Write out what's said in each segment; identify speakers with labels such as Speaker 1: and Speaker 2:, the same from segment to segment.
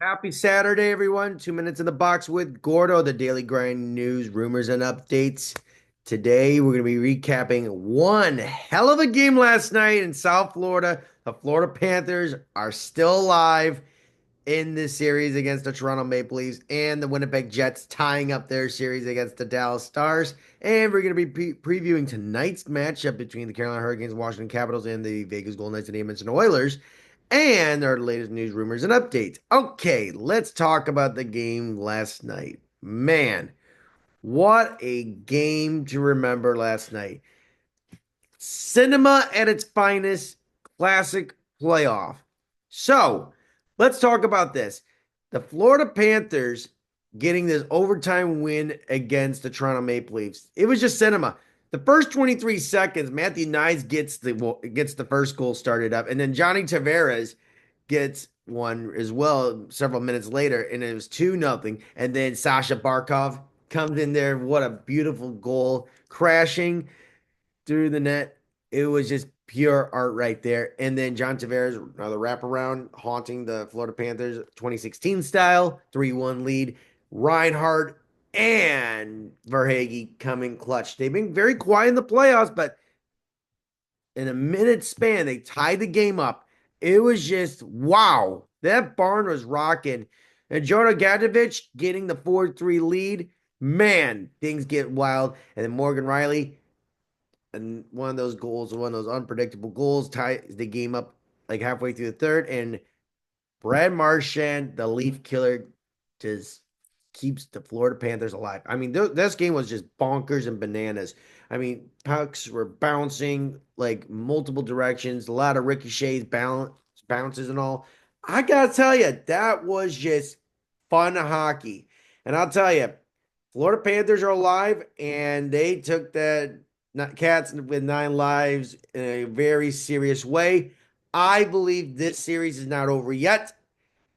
Speaker 1: Happy Saturday, everyone. 2 minutes in the box with Gordo, the daily grind news, rumors, and updates. Today, we're going to be recapping one hell of a game last night in South Florida. The Florida Panthers are still alive in this series against the Toronto Maple Leafs and the Winnipeg Jets tying up their series against the Dallas Stars. And we're going to be previewing tonight's matchup between the Carolina Hurricanes, Washington Capitals, and the Vegas Golden Knights and the Edmonton Oilers and our latest news, rumors, and updates. Okay, let's talk about the game last night. Man, what a game to remember last night. Cinema at its finest, classic playoff. So, let's talk about this. The Florida Panthers getting this overtime win against the Toronto Maple Leafs. It was just cinema. The first 23 seconds, Matthew Nyes gets the first goal started up, and then Johnny Tavares gets one as well several minutes later, and it was 2-0. And then Sasha Barkov comes in there. What a beautiful goal, crashing through the net. It was just pure art right there. And then John Tavares, another wraparound, haunting the Florida Panthers 2016 style, 3-1 lead. Reinhardt and Verhage coming clutch. They've been very quiet in the playoffs, but in a minute span, they tied the game up. It was just wow. That barn was rocking. And Jordan Gadjevich getting the 4-3 lead. Man, things get wild. And then Morgan Riley, and one of those goals, one of those unpredictable goals, ties the game up like halfway through the third. And Brad Marchand, the Leaf killer, just keeps the Florida Panthers alive. I mean, this game was just bonkers and bananas. I mean, pucks were bouncing like multiple directions, a lot of ricochets, bounces, and all. I gotta tell you, that was just fun hockey. And I'll tell you, Florida Panthers are alive, and they took that Cats with 9 lives in a very serious way. I believe this series is not over yet.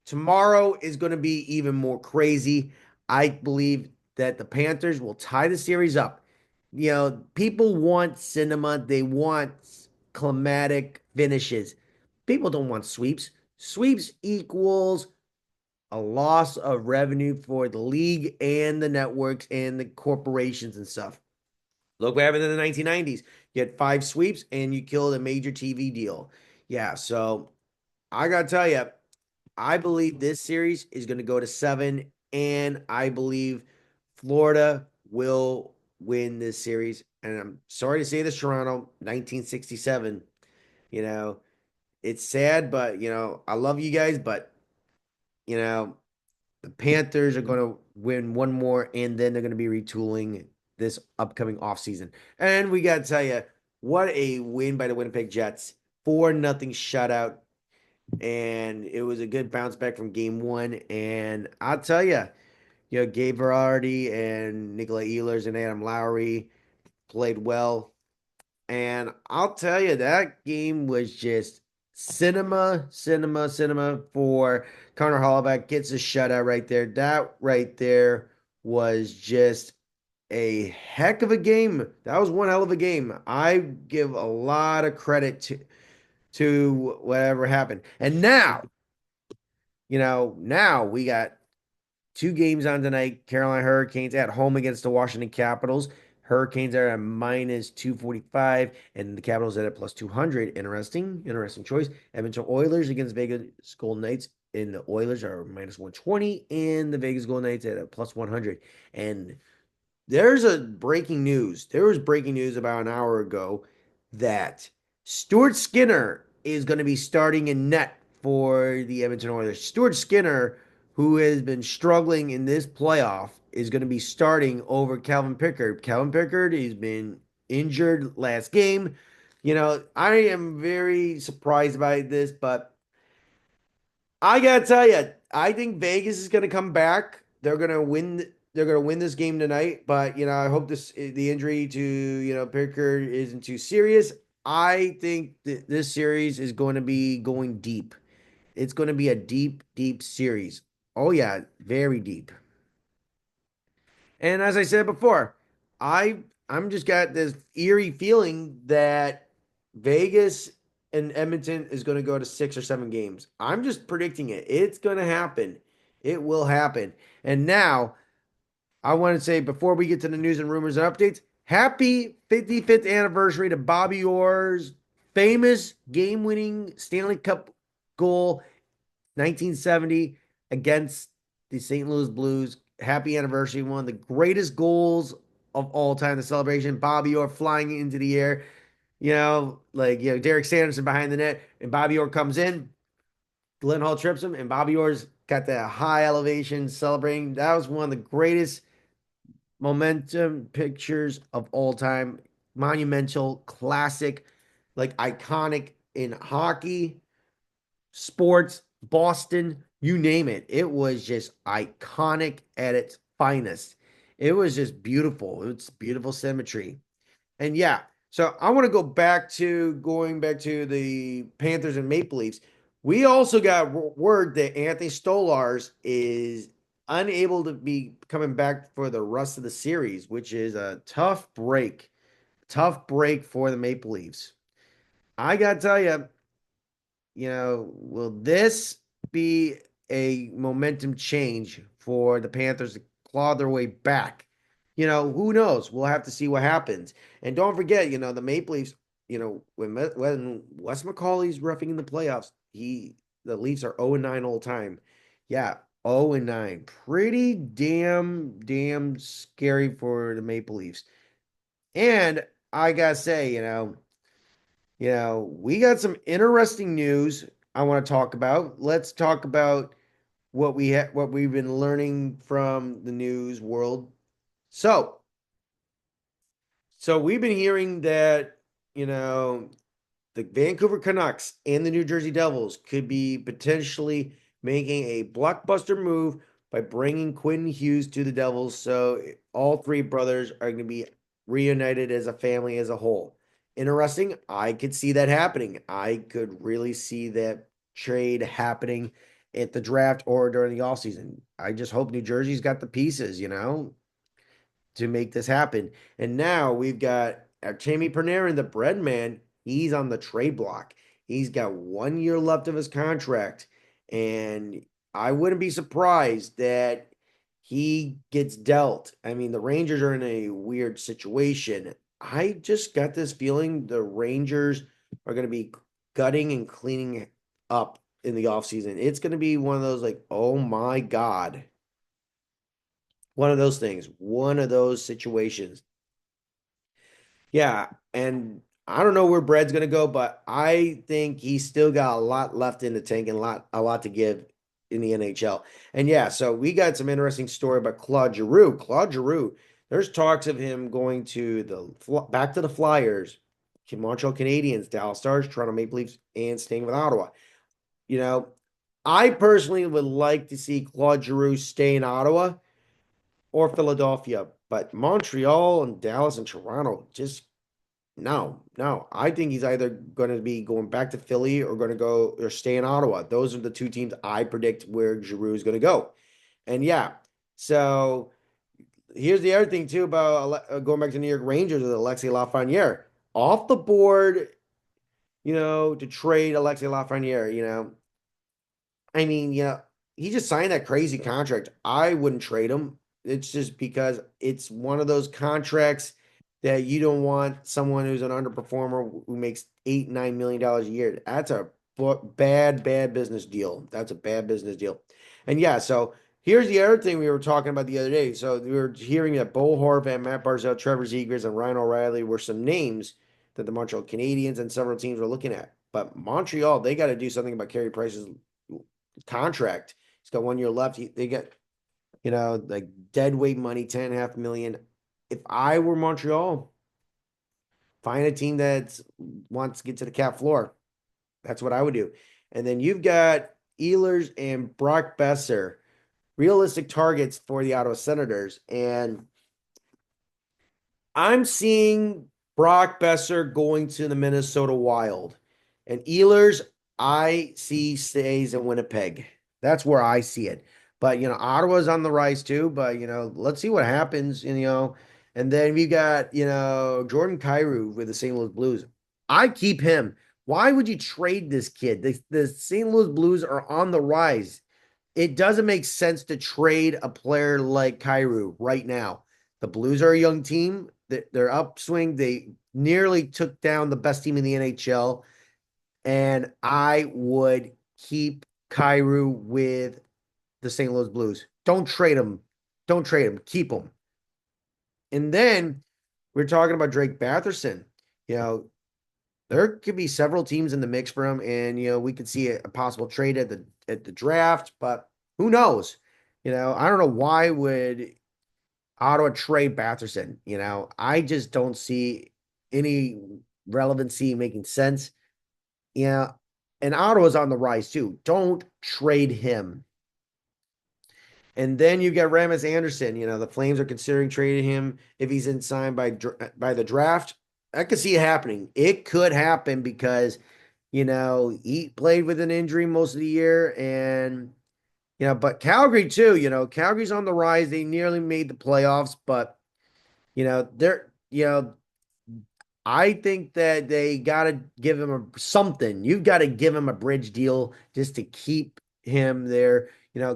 Speaker 1: Tomorrow is going to be even more crazy. I believe that the Panthers will tie the series up. You know, people want cinema, they want climatic finishes. People don't want sweeps. Sweeps equals a loss of revenue for the league and the networks and the corporations and stuff. Look what happened in the 1990s. You had 5 sweeps and you killed a major TV deal. Yeah, so I got to tell you, I believe this series is going to go to 7, and I believe Florida will win this series. And I'm sorry to say this, Toronto, 1967. You know, it's sad, but, I love you guys, but, you know, the Panthers are going to win one more, and then they're going to be retooling this upcoming offseason. And we got to tell you, what a win by the Winnipeg Jets. 4-0 shutout, and it was a good bounce back from game one. And I'll tell you, Gabe Vardy and Nikolai Ehlers and Adam Lowry played well. And I'll tell you, that game was just cinema, cinema, cinema for Connor Hollaback. Gets a shutout right there. That right there was just a heck of a game. That was one hell of a game. I give a lot of credit to whatever happened. And now we got 2 games on tonight. Carolina Hurricanes at home against the Washington Capitals. Hurricanes are at minus 245, and the Capitals at plus 200. Interesting choice. Edmonton Oilers against Vegas Golden Knights, and the Oilers are minus 120, and the Vegas Golden Knights at a plus 100. And there was breaking news about an hour ago that Stuart Skinner is going to be starting in net for the Edmonton Oilers. Stuart Skinner, who has been struggling in this playoff, is going to be starting over Calvin Pickard. Calvin Pickard, he's been injured last game. I am very surprised by this, but I gotta tell you, I think Vegas is gonna come back. They're gonna win. They're gonna win this game tonight. But I hope the injury to Pickard isn't too serious. I think that this series is going to be going deep. It's going to be a deep, deep series. Oh yeah, very deep. And as I said before, I I'm just got this eerie feeling that Vegas and Edmonton is going to go to 6 or 7 games. I'm just predicting it. It's going to happen. It will happen. And now I want to say before we get to the news and rumors and updates, happy 55th anniversary to Bobby Orr's famous game-winning Stanley Cup goal 1970 against the St. Louis Blues. Happy anniversary. One of the greatest goals of all time. The celebration. Bobby Orr flying into the air. Derek Sanderson behind the net, and Bobby Orr comes in. Glenn Hall trips him, and Bobby Orr's got that high elevation celebrating. That was one of the greatest momentum pictures of all time. Monumental, classic, like iconic in hockey, sports, Boston, you name it. It was just iconic at its finest. It was just beautiful. It's beautiful symmetry. And yeah, so I want to go back to going back to the Panthers and Maple Leafs. We also got word that Anthony Stolars is unable to be coming back for the rest of the series, which is a tough break. Tough break for the Maple Leafs. I got to tell you, will this be a momentum change for the Panthers to claw their way back? Who knows? We'll have to see what happens. And don't forget, the Maple Leafs, when Wes McCauley's roughing in the playoffs, the Leafs are 0-9 all time. Yeah, 0-9. Pretty damn scary for the Maple Leafs. And I gotta say, we got some interesting news I want to talk about. Let's talk about what we've been learning from the news world. So, so we've been hearing that, you know, the Vancouver Canucks and the New Jersey Devils could be potentially making a blockbuster move by bringing Quentin Hughes to the Devils. So all three brothers are going to be reunited as a family as a whole. Interesting. I could see that happening. I could really see that trade happening at the draft or during the offseason. I just hope New Jersey's got the pieces, to make this happen. And now we've got Artemi Panarin, the bread man. He's on the trade block. He's got 1 year left of his contract. And I wouldn't be surprised that he gets dealt. I mean, the Rangers are in a weird situation. I just got this feeling the Rangers are going to be gutting and cleaning up in the offseason. It's going to be one of those like, oh my God, one of those things, one of those situations. Yeah, and I don't know where Brad's gonna go, but I think he's still got a lot left in the tank and a lot to give in the NHL. And yeah, so we got some interesting story about Claude Giroux. Claude Giroux, there's talks of him going to back to the Flyers, Montreal Canadiens, Dallas Stars, Toronto Maple Leafs, and staying with Ottawa. You know, I personally would like to see Claude Giroux stay in Ottawa or Philadelphia. But Montreal and Dallas and Toronto, just no, no. I think he's either going to be going back to Philly or going to go or stay in Ottawa. Those are the two teams I predict where Giroux is going to go. And yeah, so here's the other thing too about going back to New York Rangers with Alexei Lafreniere. Off the board, to trade Alexei Lafreniere, I mean, he just signed that crazy contract. I wouldn't trade him. It's just because it's one of those contracts that you don't want someone who's an underperformer who makes $8-9 million a year. That's a bad business deal. That's a bad business deal. And yeah, so here's the other thing we were talking about the other day. So we were hearing that Bo Horvat, Matt Barzal, Trevor Zegras, and Ryan O'Reilly were some names that the Montreal Canadiens and several teams were looking at. But Montreal, they got to do something about Carey Price's contract. He's got 1 year left. They get, like dead weight money, 10.5 million. If I were Montreal, find a team that wants to get to the cap floor. That's what I would do. And then you've got Ehlers and Brock Besser, realistic targets for the Ottawa Senators. And I'm seeing Brock Besser going to the Minnesota Wild. And Ehlers, I see stays in Winnipeg. That's where I see it. But, Ottawa's on the rise too. But, let's see what happens, And then we got, Jordan Kyrou with the St. Louis Blues. I keep him. Why would you trade this kid? The St. Louis Blues are on the rise. it doesn't make sense to trade a player like Cairo right now. The Blues are a young team. They're upswing. They nearly took down the best team in the NHL, and I would keep Cairo with the St. Louis Blues. Don't trade him. Don't trade him. Keep him. And then we're talking about Drake Batherson. You know, there could be several teams in the mix for him, and we could see a possible trade at the draft, but who knows? I don't know why would Ottawa trade Batherson. I just don't see any relevancy making sense. Yeah, and Ottawa's on the rise too. Don't trade him. And then you get Ramus Anderson. The Flames are considering trading him if he's in signed by the draft. I could see it happening. It could happen because he played with an injury most of the year, and but Calgary too. Calgary's on the rise. They nearly made the playoffs, but they're I think that they got to give him something. You've got to give him a bridge deal just to keep him there.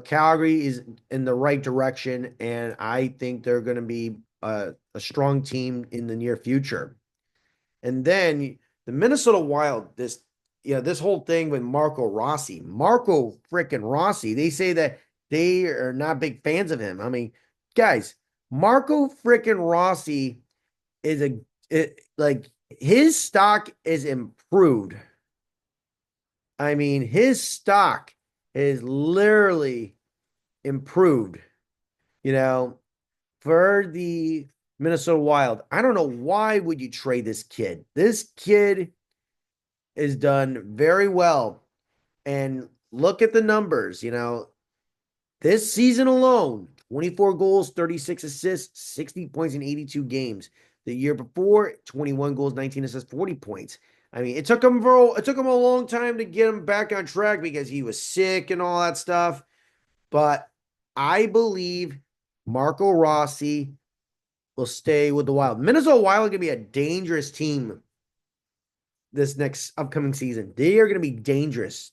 Speaker 1: Calgary is in the right direction, and I think they're going to be a strong team in the near future. And then the Minnesota Wild, this whole thing with Marco freaking Rossi, they say that they are not big fans of him. I mean, guys, Marco freaking Rossi is like his stock is improved. I mean, his stock is literally improved, you know, for the Minnesota Wild. I don't know why would you trade this kid? This kid is done very well. And look at the numbers, this season alone, 24 goals, 36 assists, 60 points in 82 games. The year before, 21 goals, 19 assists, 40 points. I mean, it took him a long time to get him back on track because he was sick and all that stuff. But I believe Marco Rossi will stay with the Wild. Minnesota Wild are going to be a dangerous team this next upcoming season. They are going to be dangerous.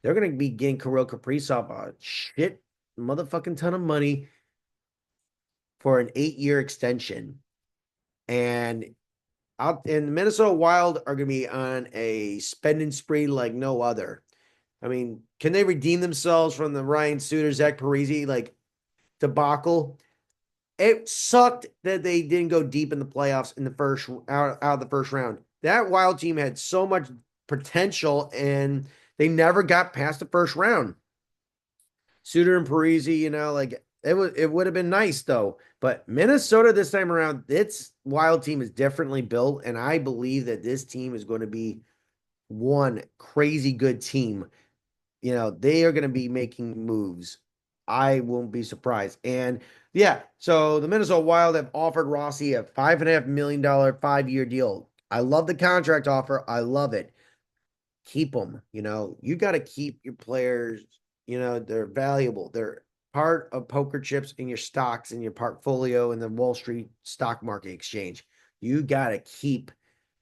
Speaker 1: They're going to be getting Kirill Kaprizov a shit motherfucking ton of money for an 8-year extension. And the Minnesota Wild are going to be on a spending spree like no other. I mean, can they redeem themselves from the Ryan Suter, Zach Parise debacle? It sucked that they didn't go deep in the playoffs in the out of the first round. That Wild team had so much potential, and they never got past the first round. Suter and Parise, it would have been nice though. But Minnesota this time around, its Wild team is differently built, and I believe that this team is going to be one crazy good team. They are going to be making moves. I won't be surprised. And yeah, so the Minnesota Wild have offered Rossi a $5.5 million 5-year deal. I love the contract offer. I love it. Keep them. You got to keep your players. They're valuable. They're part of poker chips in your stocks in your portfolio in the Wall Street stock market exchange. You got to keep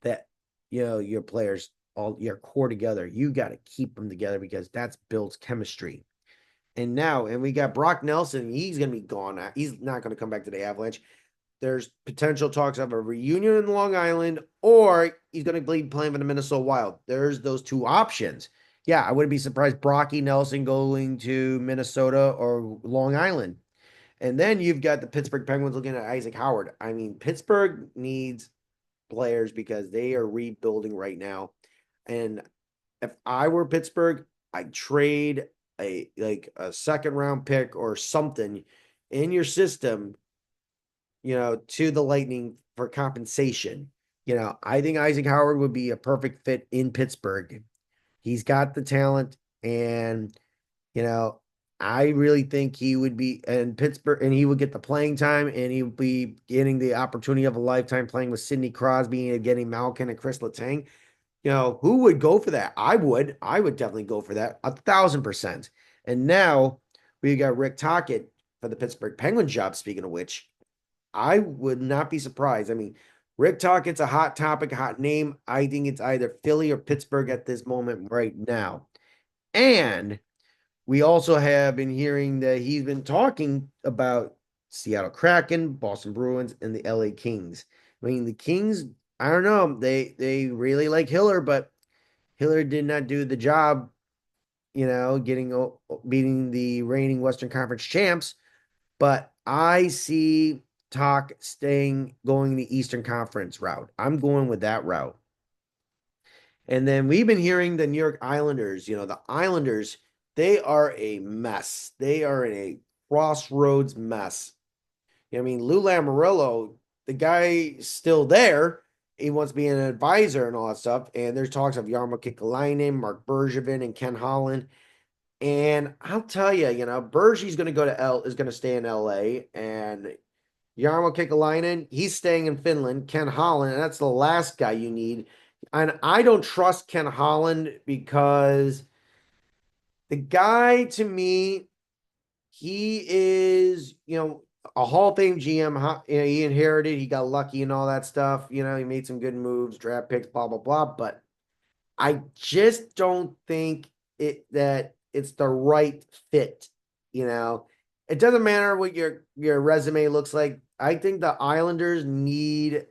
Speaker 1: that, your players, all your core together. You got to keep them together because that's builds chemistry. And we got Brock Nelson. He's going to be gone. He's not going to come back to the Avalanche. There's potential talks of a reunion in Long Island, or he's going to be playing for the Minnesota Wild. There's those two options. Yeah, I wouldn't be surprised Brocky Nelson going to Minnesota or Long Island. And then you've got the Pittsburgh Penguins looking at Isaac Howard. I mean, Pittsburgh needs players because they are rebuilding right now. And if I were Pittsburgh, I'd trade a second round pick or something in your system, to the Lightning for compensation. I think Isaac Howard would be a perfect fit in Pittsburgh. He's got the talent, and I really think he would be in Pittsburgh, and he would get the playing time, and he would be getting the opportunity of a lifetime playing with Sidney Crosby and getting Malkin and Chris Letang. Who would go for that? I would definitely go for that 1,000%. And now we got Rick Tocchet for the Pittsburgh Penguins job. Speaking of which, I would not be surprised. I mean, Rick Tocchet's a hot topic, a hot name. I think it's either Philly or Pittsburgh at this moment right now. And We also have been hearing that he's been talking about Seattle Kraken, Boston Bruins, and the LA Kings. I mean, the Kings, I don't know, they really like Hiller, but Hiller did not do the job, getting beating the reigning Western Conference champs. But I see talk staying going the Eastern Conference route. I'm going with that route. And then we've been hearing the New York Islanders, the Islanders, they are a mess. They are in a crossroads mess. I mean, Lou Lamoriello, the guy's still there. He wants to be an advisor and all that stuff. And there's talks of Jarmo Kekalainen, Mark Bergevin, and Ken Holland. And I'll tell you, Bergie's going to go to is going to stay in LA, and Jarmo Kekalainen, he's staying in Finland. Ken Holland, and that's the last guy you need. And I don't trust Ken Holland because the guy, to me, he is, a Hall of Fame GM. He inherited, he got lucky and all that stuff. He made some good moves, draft picks, blah, blah, blah. But I just don't think that it's the right fit. It doesn't matter what your resume looks like. I think the Islanders need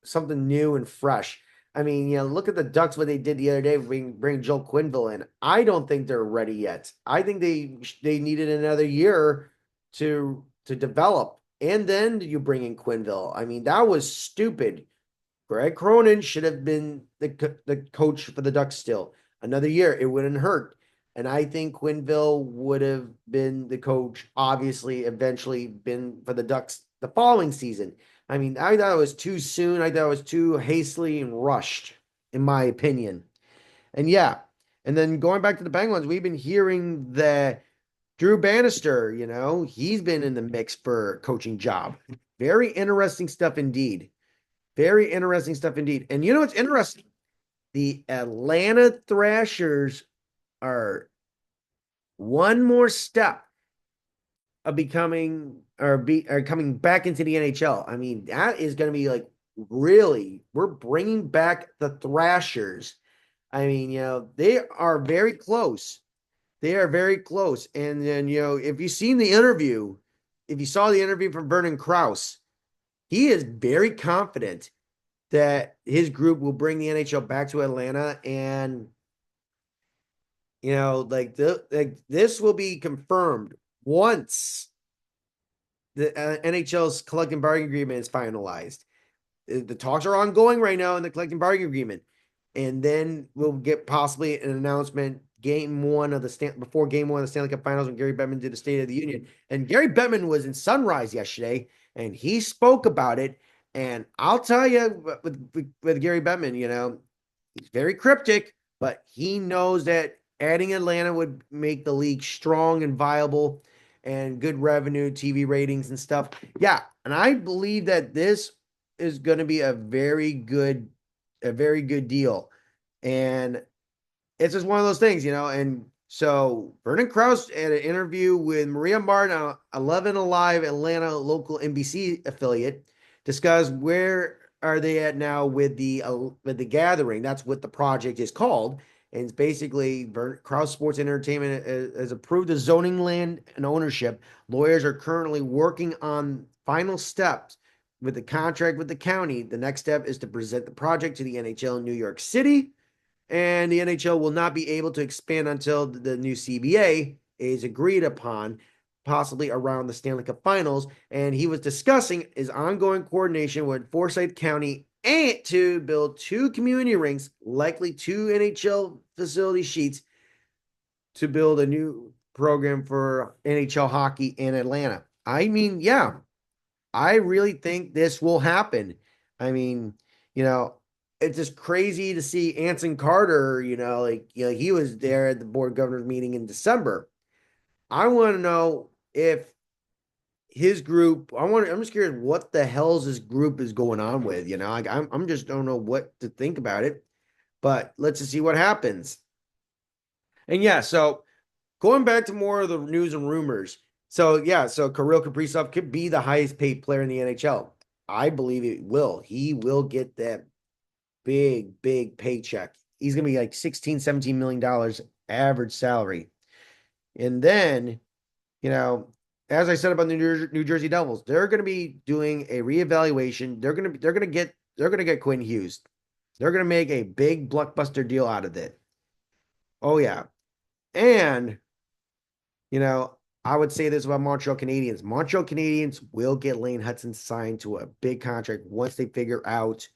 Speaker 1: something new and fresh. I mean, look at the Ducks, what they did the other day, bring Joel Quinville in. I don't think they're ready yet. I think they needed another year to develop, and then you bring in Quinville. I mean, that was stupid. Greg Cronin should have been the coach for the Ducks still. Another year, it wouldn't hurt. And I think Quinville would have been the coach, obviously, eventually been for the Ducks the following season. I mean, I thought it was too soon. I thought it was too hastily and rushed, in my opinion. And yeah, and then going back to the Penguins, we've been hearing that Drew Bannister, he's been in the mix for a coaching job. Very interesting stuff indeed. Very interesting stuff indeed. And what's interesting? The Atlanta Thrashers are one more step of becoming or coming back into the NHL. I mean, that is going to be like really, we're bringing back the Thrashers. I mean, they are very close. They are very close. And then, if you've seen the interview, if you saw the interview from Vernon Krause, he is very confident that his group will bring the NHL back to Atlanta, and this will be confirmed once the NHL's collective bargaining agreement is finalized. The talks are ongoing right now in the collective bargaining agreement, and then we'll get possibly an announcement before game one of the Stanley Cup Finals when Gary Bettman did the State of the Union. And Gary Bettman was in Sunrise yesterday, and he spoke about it. And I'll tell you, with Gary Bettman, he's very cryptic, but he knows that adding Atlanta would make the league strong and viable and good revenue, TV ratings and stuff. Yeah, and I believe that this is going to be a very good deal. And it's just one of those things, and so Vernon Krause had an interview with Maria Martin on 11 Alive Atlanta local NBC affiliate, discussed where are they at now with the gathering. That's what the project is called. And it's basically Krause Sports Entertainment has approved the zoning land and ownership. Lawyers are currently working on final steps with the contract with the county. The next step is to present the project to the NHL in New York City. And the NHL will not be able to expand until the new CBA is agreed upon, possibly around the Stanley Cup Finals. And he was discussing his ongoing coordination with Forsyth County and to build 2 community rinks, likely 2 NHL facility sheets, to build a new program for NHL hockey in Atlanta. I mean, yeah, I really think this will happen. I mean, it's just crazy to see Anson Carter, he was there at the board governors meeting in December. I want to know if his group, I'm just curious what the hell's his group is going on with, I'm just don't know what to think about it, but let's just see what happens. And yeah, so going back to more of the news and rumors. So yeah, so Kirill Kaprizov could be the highest paid player in the NHL. I believe it will. He will get that big paycheck. He's going to be like $16, $17 million average salary. And then, you know, as I said about the New Jersey Devils, they're going to be doing a reevaluation. They're going to get Quinn Hughes. They're going to make a big blockbuster deal out of it. Oh yeah. And, you know, I would say this about Montreal Canadiens. Montreal Canadiens will get Lane Hudson signed to a big contract once they figure out,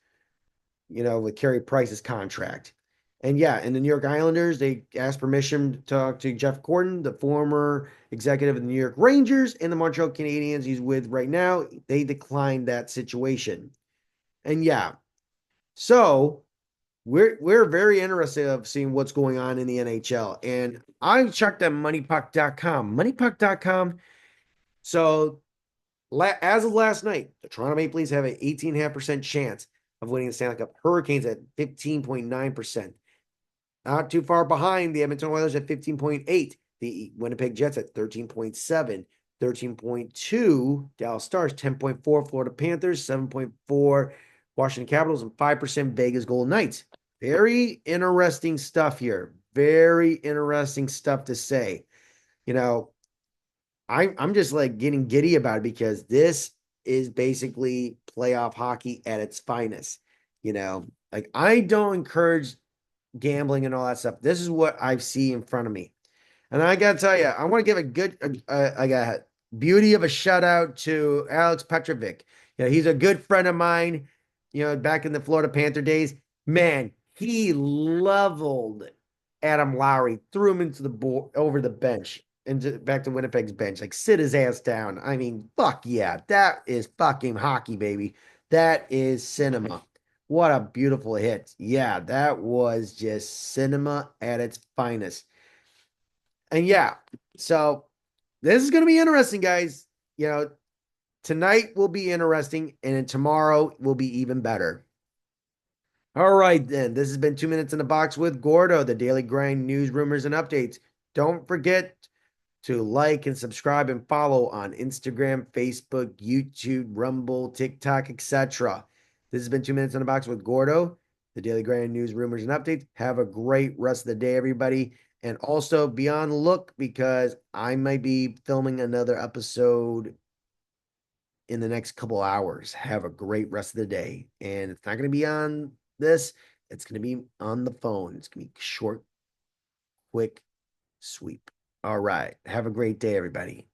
Speaker 1: with Carey Price's contract. And yeah, and the New York Islanders, they asked permission to talk to Jeff Gordon, the former executive of the New York Rangers, and the Montreal Canadiens he's with right now. They declined that situation. And yeah, so we're very interested of seeing what's going on in the NHL. And I checked at moneypuck.com. Moneypuck.com. So as of last night, the Toronto Maple Leafs have an 18.5% chance of winning the Stanley Cup. Hurricanes at 15.9%. Not too far behind the Edmonton Oilers at 15.8. The Winnipeg Jets at 13.7. 13.2 Dallas Stars, 10.4 Florida Panthers, 7.4 Washington Capitals, and 5% Vegas Golden Knights. Very interesting stuff here. Very interesting stuff to say. You know, I'm just like getting giddy about it because this is basically playoff hockey at its finest. Like I don't encourage gambling and all that stuff. This is what I see in front of me. And I got to tell you, I want to give a beauty of a shout out to Alex Petrovic. He's a good friend of mine, back in the Florida Panther days. Man, he leveled Adam Lowry, threw him into the board over the bench and back to Winnipeg's bench. Like sit his ass down. I mean, fuck yeah. That is fucking hockey, baby. That is cinema. What a beautiful hit. Yeah, that was just cinema at its finest. And yeah, so this is going to be interesting, guys. Tonight will be interesting, and then tomorrow will be even better. All right, then. This has been 2 Minutes in the Box with Gordo, the daily grind news, rumors, and updates. Don't forget to like and subscribe and follow on Instagram, Facebook, YouTube, Rumble, TikTok, etc. This has been 2 Minutes in the Box with Gordo, the daily grind news, rumors, and updates. Have a great rest of the day, everybody. And also be on the look because I might be filming another episode in the next couple hours. Have a great rest of the day. And it's not going to be on this, it's going to be on the phone. It's going to be short, quick, sweep. All right. Have a great day, everybody.